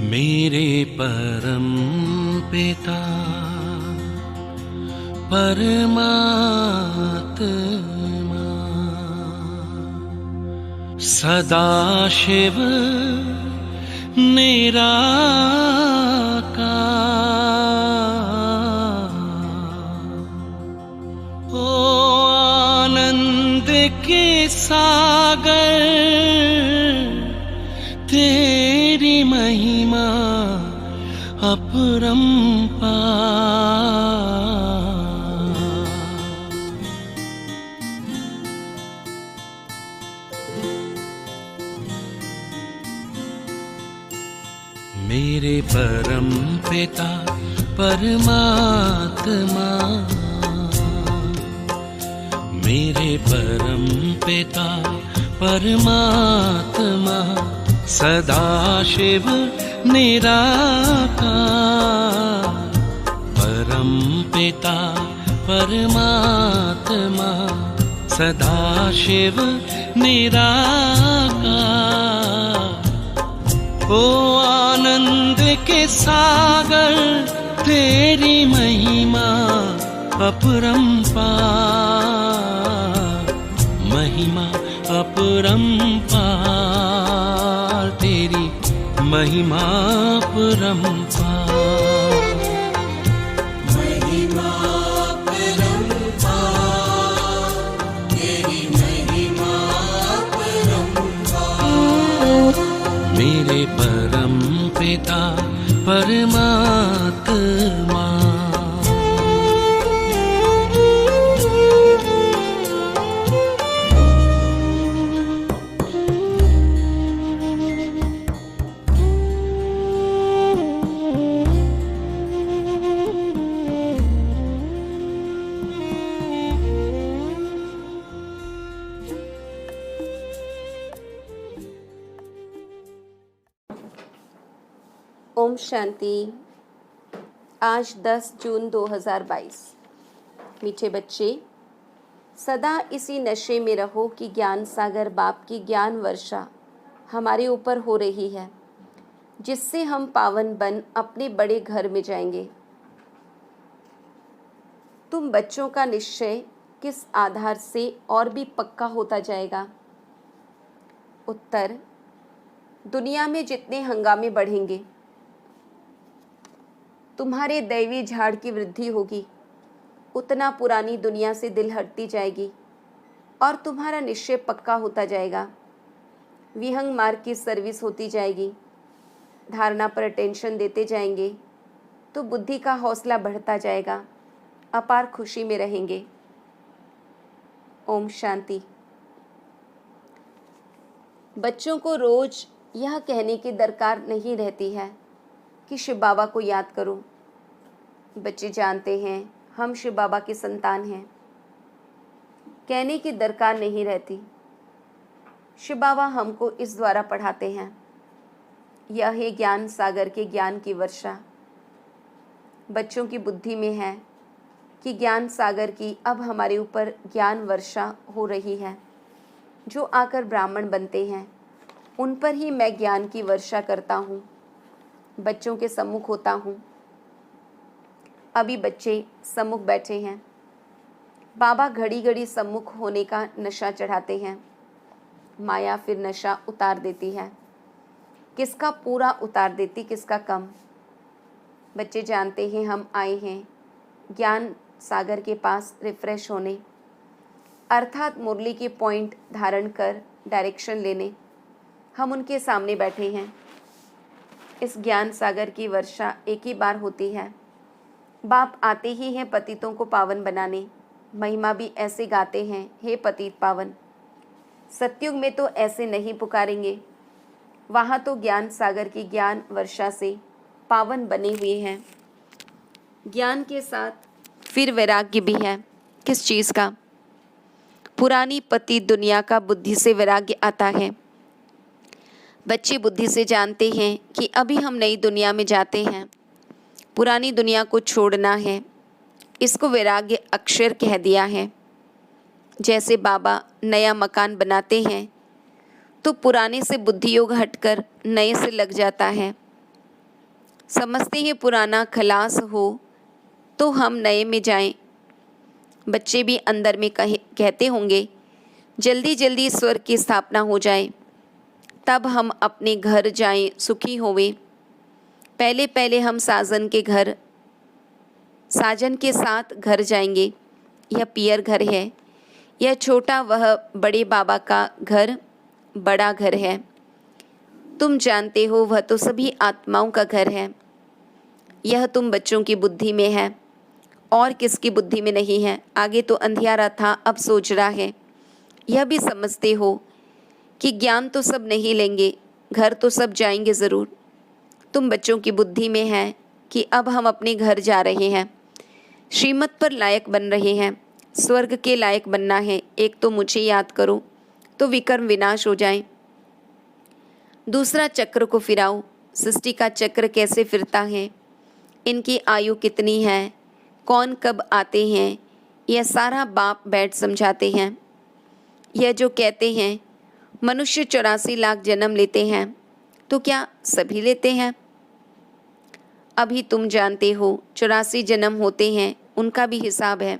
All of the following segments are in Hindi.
मेरे परम पिता परमात्मा सदाशिव निराकार, ओ आनंद के सागर, तेरी महिमा अपरंपार। मेरे परम पिता परमात्मा, मेरे परम पिता परमात्मा सदाशिव निराकार, परम पिता परमात्मा सदाशिव निराकार, ओ आनंद के सागर, तेरी महिमा अपरंपार, महिमा अपरंपार, तेरी महिमा अपरंपार। महिमा अपरंपार, तेरी महिमा अपरंपार। मेरे परम पिता परमात्मा। ओम शांति। आज 10 जून 2022। मीठे बच्चे, सदा इसी नशे में रहो कि ज्ञान सागर बाप की ज्ञान वर्षा हमारे ऊपर हो रही है, जिससे हम पावन बन अपने बड़े घर में जाएंगे। तुम बच्चों का निश्चय किस आधार से और भी पक्का होता जाएगा? उत्तर, दुनिया में जितने हंगामे बढ़ेंगे, तुम्हारे दैवी झाड़ की वृद्धि होगी, उतना पुरानी दुनिया से दिल हटती जाएगी और तुम्हारा निश्चय पक्का होता जाएगा। विहंग मार्ग की सर्विस होती जाएगी। धारणा पर अटेंशन देते जाएंगे तो बुद्धि का हौसला बढ़ता जाएगा। अपार खुशी में रहेंगे। ओम शांति। बच्चों को रोज यह कहने की दरकार नहीं रहती है कि शिव बाबा को याद करो। बच्चे जानते हैं हम शिव बाबा के संतान हैं। कहने की दरकार नहीं रहती। शिव बाबा हमको इस द्वारा पढ़ाते हैं। यह है ज्ञान सागर के ज्ञान की वर्षा। बच्चों की बुद्धि में है कि ज्ञान सागर की अब हमारे ऊपर ज्ञान वर्षा हो रही है। जो आकर ब्राह्मण बनते हैं उन पर ही मैं ज्ञान की वर्षा करता हूँ, बच्चों के सम्मुख होता हूँ। अभी बच्चे सम्मुख बैठे हैं। बाबा घड़ी घड़ी सम्मुख होने का नशा चढ़ाते हैं। माया फिर नशा उतार देती है। किसका पूरा उतार देती, किसका कम। बच्चे जानते हैं हम आए हैं ज्ञान सागर के पास रिफ्रेश होने, अर्थात मुरली के पॉइंट धारण कर डायरेक्शन लेने। हम उनके सामने बैठे हैं। इस ज्ञान सागर की वर्षा एक ही बार होती है। बाप आते ही हैं पतितों को पावन बनाने। महिमा भी ऐसे गाते हैं, हे पतित पावन। सतयुग में तो ऐसे नहीं पुकारेंगे। वहाँ तो ज्ञान सागर की ज्ञान वर्षा से पावन बने हुए हैं। ज्ञान के साथ फिर वैराग्य भी है। किस चीज़ का? पुरानी पतित दुनिया का बुद्धि से वैराग्य आता है। बच्चे बुद्धि से जानते हैं कि अभी हम नई दुनिया में जाते हैं, पुरानी दुनिया को छोड़ना है। इसको वैराग्य अक्षर कह दिया है। जैसे बाबा नया मकान बनाते हैं तो पुराने से बुद्धि योग हटकर नए से लग जाता है। समझते हैं पुराना खलास हो तो हम नए में जाएं। बच्चे भी अंदर में कहते होंगे जल्दी जल्दी स्वर्ग की स्थापना हो जाए, तब हम अपने घर जाएं सुखी होवें। पहले पहले हम साजन के साथ घर जाएंगे। यह पियर घर है, यह छोटा वह बड़े बाबा का घर बड़ा घर है। तुम जानते हो वह तो सभी आत्माओं का घर है। यह तुम बच्चों की बुद्धि में है और किसकी बुद्धि में नहीं है। आगे तो अंधियारा था, अब सोच रहा है। यह भी समझते हो कि ज्ञान तो सब नहीं लेंगे, घर तो सब जाएंगे ज़रूर। तुम बच्चों की बुद्धि में है कि अब हम अपने घर जा रहे हैं, श्रीमत पर लायक बन रहे हैं, स्वर्ग के लायक बनना है। एक तो मुझे याद करो तो विकर्म विनाश हो जाए। दूसरा चक्र को फिराओ। सृष्टि का चक्र कैसे फिरता है, इनकी आयु कितनी है, कौन कब आते हैं, यह सारा बाप बैठ समझाते हैं। यह जो कहते हैं मनुष्य 84 लाख जन्म लेते हैं, तो क्या सभी लेते हैं? अभी तुम जानते हो 84 जन्म होते हैं, उनका भी हिसाब है।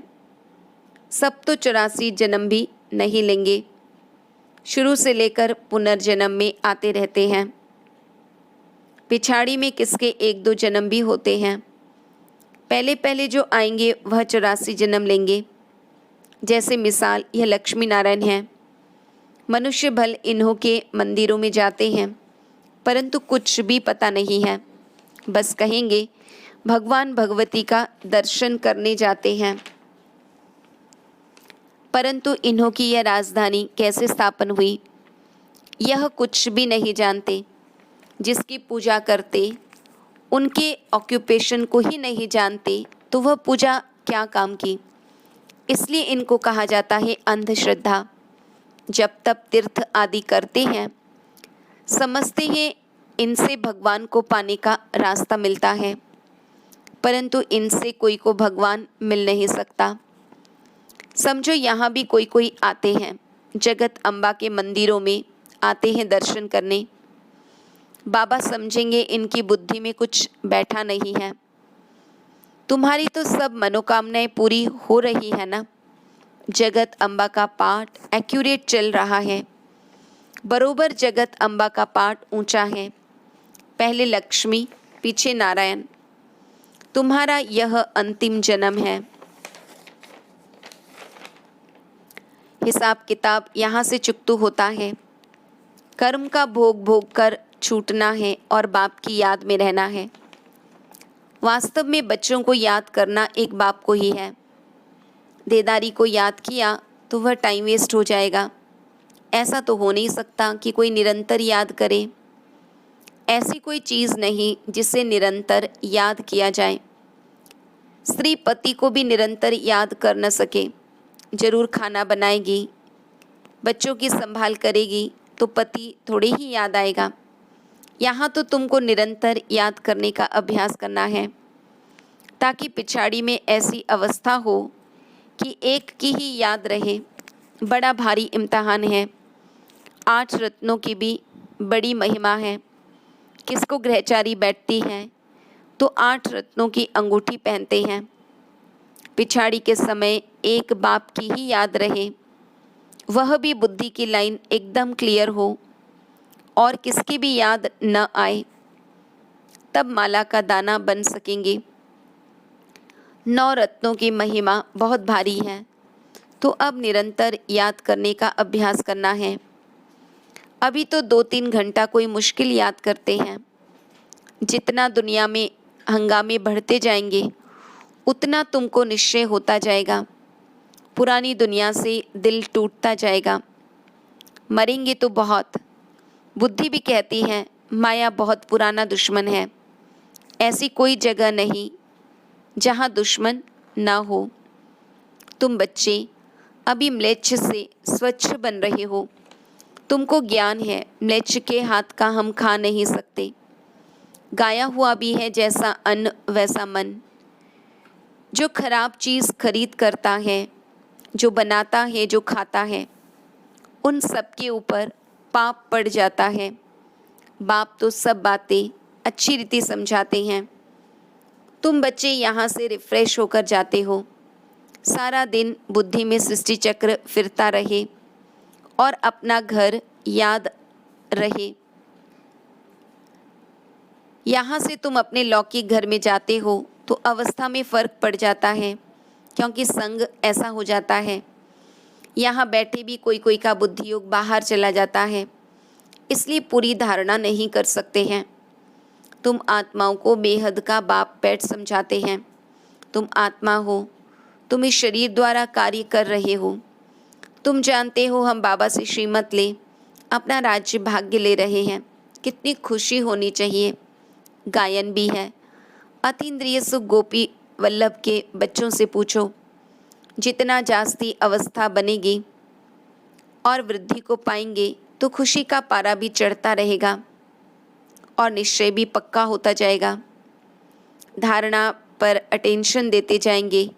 सब तो 84 जन्म भी नहीं लेंगे, शुरू से लेकर पुनर्जन्म में आते रहते हैं। पिछाड़ी में किसके 1-2 जन्म भी होते हैं। पहले पहले जो आएंगे वह 84 जन्म लेंगे। जैसे मिसाल यह लक्ष्मी नारायण है। मनुष्य भल इन्हों के मंदिरों में जाते हैं, परंतु कुछ भी पता नहीं है। बस कहेंगे भगवान भगवती का दर्शन करने जाते हैं, परंतु इन्हों की यह राजधानी कैसे स्थापन हुई यह कुछ भी नहीं जानते। जिसकी पूजा करते उनके ऑक्यूपेशन को ही नहीं जानते, तो वह पूजा क्या काम की। इसलिए इनको कहा जाता है अंधश्रद्धा। जब तब तीर्थ आदि करते हैं, समझते हैं इनसे भगवान को पाने का रास्ता मिलता है, परंतु इनसे कोई को भगवान मिल नहीं सकता। समझो यहाँ भी कोई कोई आते हैं, जगत अम्बा के मंदिरों में आते हैं दर्शन करने। बाबा समझेंगे इनकी बुद्धि में कुछ बैठा नहीं है। तुम्हारी तो सब मनोकामनाएं पूरी हो रही है ना। जगत अम्बा का पाठ एक्यूरेट चल रहा है, बरोबर जगत अम्बा का पाठ ऊंचा है। पहले लक्ष्मी, पीछे नारायण। तुम्हारा यह अंतिम जन्म है। हिसाब किताब यहाँ से चुकतू होता है। कर्म का भोग भोग कर छूटना है और बाप की याद में रहना है। वास्तव में बच्चों को याद करना एक बाप को ही है। देदारी को याद किया तो वह टाइम वेस्ट हो जाएगा। ऐसा तो हो नहीं सकता कि कोई निरंतर याद करे। ऐसी कोई चीज़ नहीं जिसे निरंतर याद किया जाए। स्त्री पति को भी निरंतर याद कर न सके। जरूर खाना बनाएगी, बच्चों की संभाल करेगी, तो पति थोड़े ही याद आएगा। यहाँ तो तुमको निरंतर याद करने का अभ्यास करना है, ताकि पिछाड़ी में ऐसी अवस्था हो कि एक की ही याद रहे। बड़ा भारी इम्तहान है। 8 रत्नों की भी बड़ी महिमा है। किसको ग्रहचारी बैठती है तो 8 रत्नों की अंगूठी पहनते हैं। पिछाड़ी के समय एक बाप की ही याद रहे, वह भी बुद्धि की लाइन एकदम क्लियर हो और किसकी भी याद न आए, तब माला का दाना बन सकेंगे। 9 रत्नों की महिमा बहुत भारी है, तो अब निरंतर याद करने का अभ्यास करना है। अभी तो 2-3 घंटा कोई मुश्किल याद करते हैं। जितना दुनिया में हंगामे बढ़ते जाएंगे, उतना तुमको निश्चय होता जाएगा। पुरानी दुनिया से दिल टूटता जाएगा। मरेंगे तो बहुत। बुद्धि भी कहती है माया बहुत पुराना दुश्मन है। ऐसी कोई जगह नहीं जहाँ दुश्मन ना हो। तुम बच्चे अभी म्लेच्छ से स्वच्छ बन रहे हो। तुमको ज्ञान है म्लेच्छ के हाथ का हम खा नहीं सकते। गाया हुआ भी है जैसा अन्न वैसा मन। जो खराब चीज़ खरीद करता है, जो बनाता है, जो खाता है, उन सब के ऊपर पाप पड़ जाता है। बाप तो सब बातें अच्छी रीति समझाते हैं। तुम बच्चे यहाँ से रिफ्रेश होकर जाते हो। सारा दिन बुद्धि में सृष्टि चक्र फिरता रहे और अपना घर याद रहे। यहाँ से तुम अपने लौकिक घर में जाते हो तो अवस्था में फ़र्क पड़ जाता है, क्योंकि संग ऐसा हो जाता है। यहाँ बैठे भी कोई कोई का बुद्धि योग बाहर चला जाता है, इसलिए पूरी धारणा नहीं कर सकते हैं। तुम आत्माओं को बेहद का बाप पेट समझाते हैं। तुम आत्मा हो, तुम इस शरीर द्वारा कार्य कर रहे हो। तुम जानते हो हम बाबा से श्रीमत ले अपना राज्य भाग्य ले रहे हैं। कितनी खुशी होनी चाहिए। गायन भी है। अतीन्द्रिय सुख गोपी वल्लभ के बच्चों से पूछो। जितना जास्ती अवस्था बनेगी और वृद्धि को पाएंगे तो खुशी का पारा भी चढ़ता रहेगा और निश्चय भी पक्का होता जाएगा। धारणा पर अटेंशन देते जाएंगे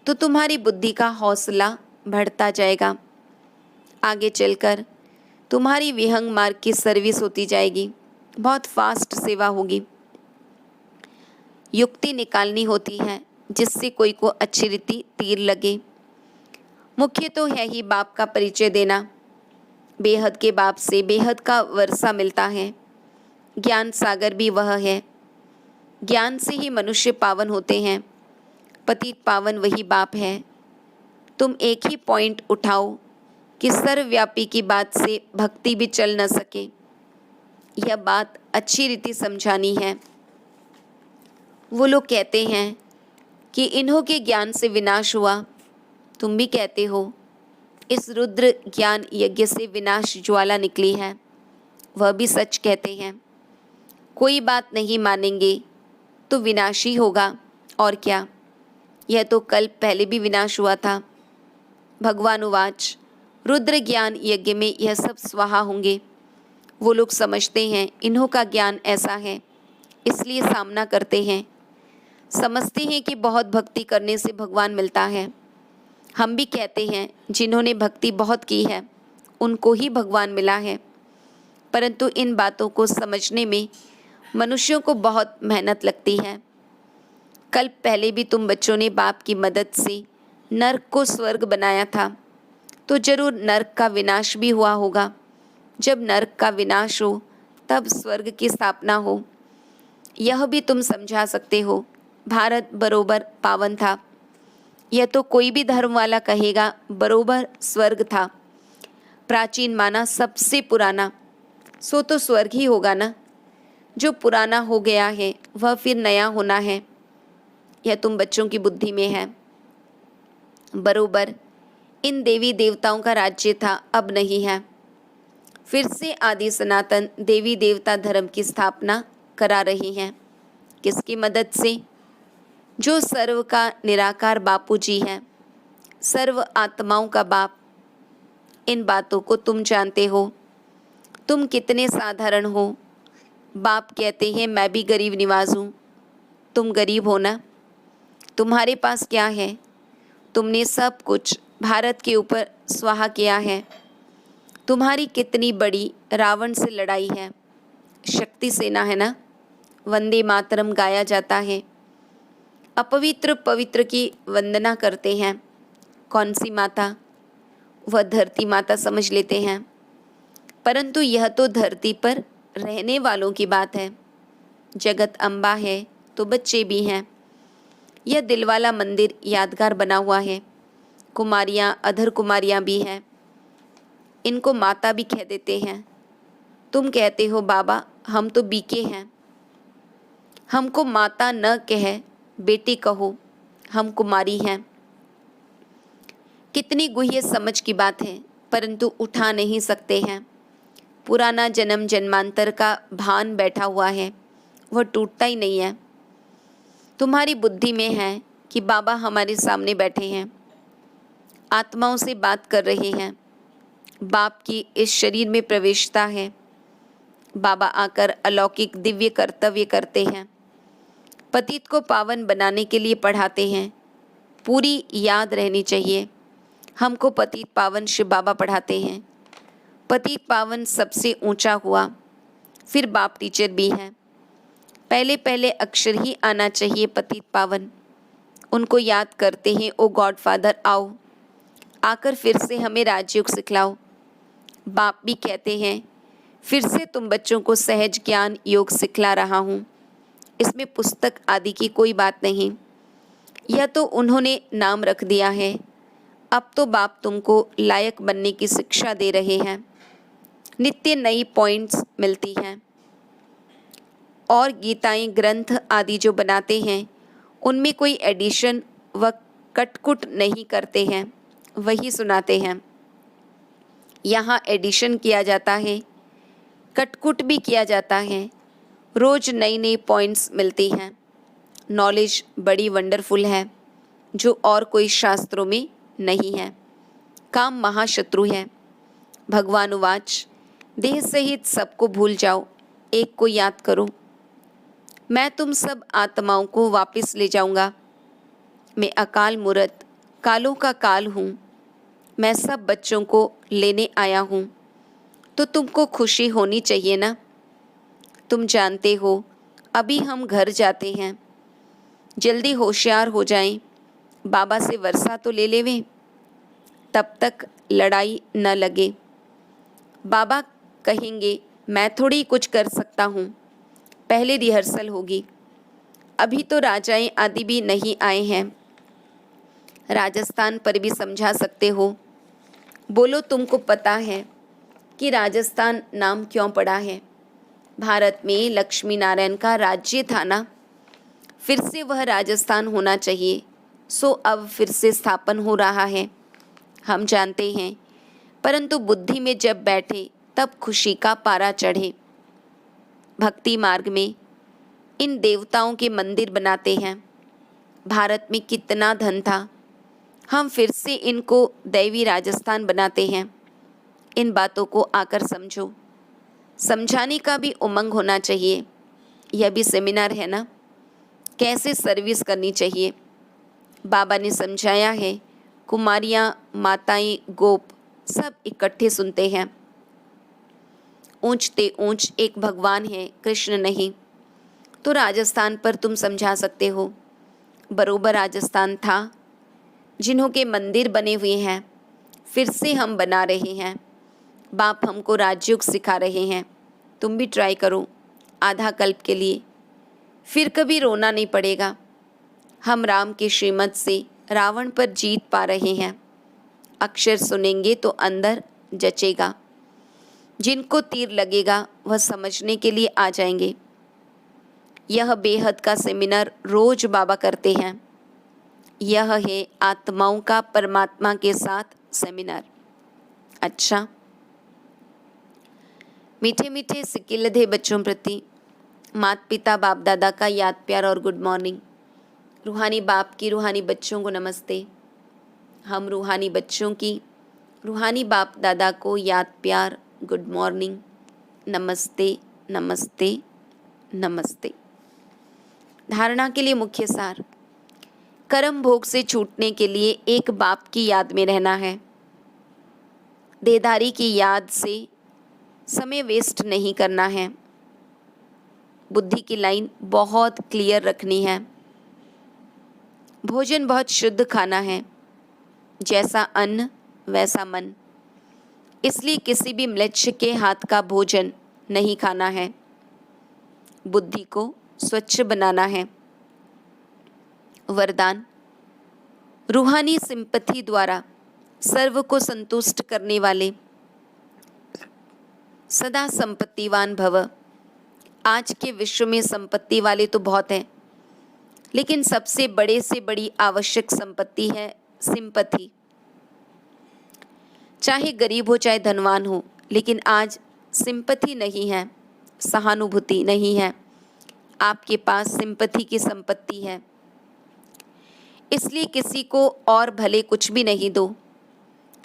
तो तुम्हारी बुद्धि का हौसला बढ़ता जाएगा। आगे चलकर तुम्हारी विहंग मार्ग की सर्विस होती जाएगी। बहुत फास्ट सेवा होगी। युक्ति निकालनी होती है जिससे कोई को अच्छी रीति तीर लगे। मुख्य तो है ही बाप का परिचय देना। बेहद के बाप से बेहद का वर्षा मिलता है। ज्ञान सागर भी वह है। ज्ञान से ही मनुष्य पावन होते हैं। पतित पावन वही बाप है। तुम एक ही पॉइंट उठाओ कि सर्वव्यापी की बात से भक्ति भी चल न सके। यह बात अच्छी रीति समझानी है। वो लोग कहते हैं कि इन्हों के ज्ञान से विनाश हुआ। तुम भी कहते हो इस रुद्र ज्ञान यज्ञ से विनाश ज्वाला निकली है। वह भी सच कहते हैं। कोई बात नहीं मानेंगे तो विनाशी होगा, और क्या। यह तो कल पहले भी विनाश हुआ था। भगवान उवाच, रुद्र ज्ञान यज्ञ में यह सब स्वाहा होंगे। वो लोग समझते हैं इन्हों का ज्ञान ऐसा है, इसलिए सामना करते हैं। समझते हैं कि बहुत भक्ति करने से भगवान मिलता है। हम भी कहते हैं जिन्होंने भक्ति बहुत की है उनको ही भगवान मिला है। परंतु इन बातों को समझने में मनुष्यों को बहुत मेहनत लगती है। कल पहले भी तुम बच्चों ने बाप की मदद से नर्क को स्वर्ग बनाया था, तो जरूर नर्क का विनाश भी हुआ होगा। जब नर्क का विनाश हो तब स्वर्ग की स्थापना हो। यह भी तुम समझा सकते हो। भारत बरोबर पावन था। यह तो कोई भी धर्म वाला कहेगा बरोबर स्वर्ग था। प्राचीन माना सबसे पुराना, सो तो स्वर्ग ही होगा ना। जो पुराना हो गया है वह फिर नया होना है। यह तुम बच्चों की बुद्धि में है। बरोबर इन देवी देवताओं का राज्य था, अब नहीं है। फिर से आदि सनातन देवी देवता धर्म की स्थापना करा रही हैं। किसकी मदद से? जो सर्व का निराकार बापू जी है, सर्व आत्माओं का बाप। इन बातों को तुम जानते हो। तुम कितने साधारण हो। बाप कहते हैं मैं भी गरीब निवाज हूँ। तुम गरीब हो ना? तुम्हारे पास क्या है? तुमने सब कुछ भारत के ऊपर स्वाहा किया है। तुम्हारी कितनी बड़ी रावण से लड़ाई है। शक्ति सेना है ना। वंदे मातरम गाया जाता है। अपवित्र पवित्र की वंदना करते हैं। कौन सी माता? वह धरती माता समझ लेते हैं। परंतु यह तो धरती पर रहने वालों की बात है। जगत अम्बा है तो बच्चे भी हैं। यह दिलवाला मंदिर यादगार बना हुआ है। कुमारियाँ अधर कुमारियाँ भी हैं। इनको माता भी कह देते हैं। तुम कहते हो बाबा हम तो बीके हैं। हमको माता न कहे बेटी कहो, हम कुमारी हैं। कितनी गुह्य समझ की बात है, परंतु उठा नहीं सकते हैं। पुराना जन्म जन्मांतर का भान बैठा हुआ है, वह टूटता ही नहीं है। तुम्हारी बुद्धि में है कि बाबा हमारे सामने बैठे हैं, आत्माओं से बात कर रहे हैं। बाप की इस शरीर में प्रवेशता है। बाबा आकर अलौकिक दिव्य कर्तव्य करते हैं। पतित को पावन बनाने के लिए पढ़ाते हैं। पूरी याद रहनी चाहिए। हमको पतित पावन शिव बाबा पढ़ाते हैं। पतित पावन सबसे ऊंचा हुआ, फिर बाप टीचर भी हैं। पहले पहले अक्षर ही आना चाहिए पतित पावन। उनको याद करते हैं, ओ गॉड फादर आओ, आकर फिर से हमें राजयोग सिखलाओ। बाप भी कहते हैं, फिर से तुम बच्चों को सहज ज्ञान योग सिखला रहा हूँ। इसमें पुस्तक आदि की कोई बात नहीं, यह तो उन्होंने नाम रख दिया है। अब तो बाप तुमको लायक बनने की शिक्षा दे रहे हैं। नित्य नई पॉइंट्स मिलती हैं और गीताएं ग्रंथ आदि जो बनाते हैं उनमें कोई एडिशन व कटकुट नहीं करते हैं, वही सुनाते हैं। यहाँ एडिशन किया जाता है, कटकुट भी किया जाता है। रोज़ नई नई पॉइंट्स मिलती हैं। नॉलेज बड़ी वंडरफुल है जो और कोई शास्त्रों में नहीं है। काम महाशत्रु है। भगवान उवाच, देह सहित सबको भूल जाओ, एक को याद करो। मैं तुम सब आत्माओं को वापस ले जाऊंगा। मैं अकाल मूर्त, कालों का काल हूँ। मैं सब बच्चों को लेने आया हूँ, तो तुमको खुशी होनी चाहिए ना। तुम जानते हो अभी हम घर जाते हैं, जल्दी होशियार हो जाएं, बाबा से वर्षा तो ले लेवें, तब तक लड़ाई न लगे। बाबा कहेंगे मैं थोड़ी कुछ कर सकता हूँ, पहले रिहर्सल होगी। अभी तो राजाएं आदि भी नहीं आए हैं। राजस्थान पर भी समझा सकते हो। बोलो तुमको पता है कि राजस्थान नाम क्यों पड़ा है? भारत में लक्ष्मी नारायण का राज्य था ना, फिर से वह राजस्थान होना चाहिए, सो अब फिर से स्थापन हो रहा है, हम जानते हैं। परंतु बुद्धि में जब बैठे तब खुशी का पारा चढ़े। भक्ति मार्ग में इन देवताओं के मंदिर बनाते हैं। भारत में कितना धन था, हम फिर से इनको दैवी राजस्थान बनाते हैं। इन बातों को आकर समझो। समझाने का भी उमंग होना चाहिए। यह भी सेमिनार है ना, कैसे सर्विस करनी चाहिए। बाबा ने समझाया है। कुमारियाँ, माताएं, गोप सब इकट्ठे सुनते हैं। ऊंचते ऊंच एक भगवान है, कृष्ण नहीं। तो राजस्थान पर तुम समझा सकते हो। बरोबर राजस्थान था, जिन्हों के मंदिर बने हुए हैं, फिर से हम बना रहे हैं। बाप हमको राजयोग सिखा रहे हैं। तुम भी ट्राई करो आधा कल्प के लिए, फिर कभी रोना नहीं पड़ेगा। हम राम के श्रीमत से रावण पर जीत पा रहे हैं। अक्षर सुनेंगे तो अंदर जचेगा। जिनको तीर लगेगा वह समझने के लिए आ जाएंगे। यह बेहद का सेमिनार रोज बाबा करते हैं। यह है आत्माओं का परमात्मा के साथ सेमिनार। अच्छा, मीठे मीठे सिकिलधे बच्चों प्रति माता पिता बाप दादा का याद प्यार और गुड मॉर्निंग। रूहानी बाप की रूहानी बच्चों को नमस्ते। हम रूहानी बच्चों की रूहानी बाप दादा को याद प्यार, गुड मॉर्निंग, नमस्ते नमस्ते नमस्ते। धारणा के लिए मुख्य सार। कर्म भोग से छूटने के लिए एक बाप की याद में रहना है। देहधारी की याद से समय वेस्ट नहीं करना है। बुद्धि की लाइन बहुत क्लियर रखनी है। भोजन बहुत शुद्ध खाना है, जैसा अन्न वैसा मन। इसलिए किसी भी म्लेच्छ के हाथ का भोजन नहीं खाना है। बुद्धि को स्वच्छ बनाना है। वरदान। रूहानी सिंपथी द्वारा सर्व को संतुष्ट करने वाले सदा संपत्तिवान भव। आज के विश्व में संपत्ति वाले तो बहुत हैं, लेकिन सबसे बड़े से बड़ी आवश्यक संपत्ति है सिंपथी। चाहे गरीब हो चाहे धनवान हो, लेकिन आज सिंपथी नहीं है, सहानुभूति नहीं है। आपके पास सिंपथी की संपत्ति है। इसलिए किसी को और भले कुछ भी नहीं दो,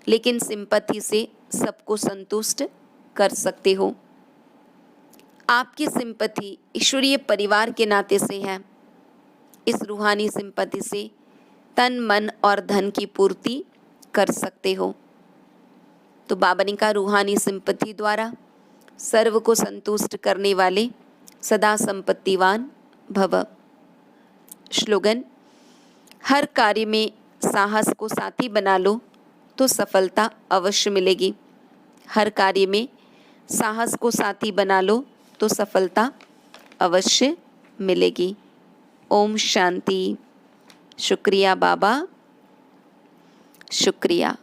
लेकिन सिंपथी से सबको संतुष्ट कर सकते हो। आपकी सिंपथी ईश्वरीय परिवार के नाते से है। इस रूहानी सिंपथी से तन मन और धन की पूर्ति कर सकते हो। तो बाबा ने कहा रूहानी सिंपथी द्वारा सर्व को संतुष्ट करने वाले सदा संपत्तिवान भव। स्लोगन: हर कार्य में साहस को साथी बना लो तो सफलता अवश्य मिलेगी। हर कार्य में साहस को साथी बना लो तो सफलता अवश्य मिलेगी। ओम शांति। शुक्रिया बाबा, शुक्रिया।